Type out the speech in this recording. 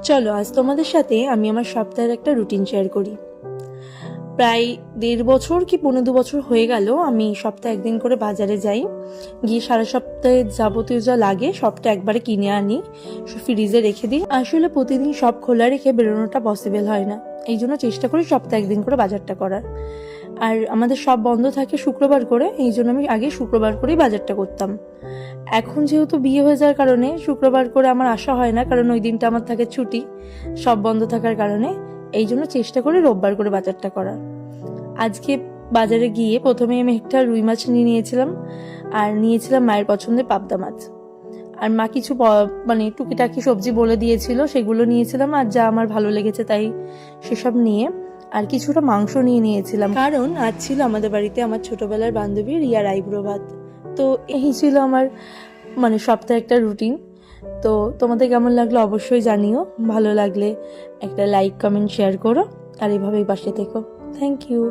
চলো আজ তোমাদের সাথে আমি আমার সপ্তাহের একটা রুটিন শেয়ার করি। প্রায় 1.5 বছর কি 2.5 বছর হয়ে গেল আমি সপ্তাহে একদিন করে বাজারে যাই, গিয়ে সারা সপ্তাহে যাবতীয় যা লাগে সবটা একবারে কিনে আনি, ফ্রিজে রেখে দিই। আসলে প্রতিদিন সব খোলা রেখে বেরোনোটা পসিবল হয় না, এই জন্য চেষ্টা করি সপ্তাহে একদিন করে বাজারটা করার। আর আমাদের সব বন্ধ থাকে শুক্রবার করে, এই জন্য আমি আগে শুক্রবার করেই বাজারটা করতাম। এখন যেহেতু বিয়ে হয়ে যাওয়ার কারণে শুক্রবার করে আমার আসা হয় না, কারণ ওই দিনটা আমার থাকে ছুটি, সব বন্ধ থাকার কারণে। এই জন্য চেষ্টা করি রোববার করে বাজারটা করার। আজকে বাজারে গিয়ে প্রথমে আমি একটা রুই মাছ নিয়ে নিয়েছিলাম, আর নিয়েছিলাম মায়ের পছন্দের পাবদা মাছ। আর মা কিছু মানে টুকিটাকি সবজি বলে দিয়েছিল, সেগুলো নিয়েছিলাম, আর যা আমার ভালো লেগেছে তাই সেসব নিয়ে। আর কিছুটা মাংস নিয়ে নিয়েছিলাম, কারণ আজ ছিল আমাদের বাড়িতে আমার ছোটবেলার বান্ধবী রিয়ার আইব্রো ভাত। তো এই ছিল আমার মানে সপ্তাহে একটা রুটিন। তো তোমাদের কেমন লাগলো অবশ্যই জানিও, ভালো লাগলে একটা লাইক কমেন্ট শেয়ার করো, আর এভাবেই পাশে থেকো। Thank you.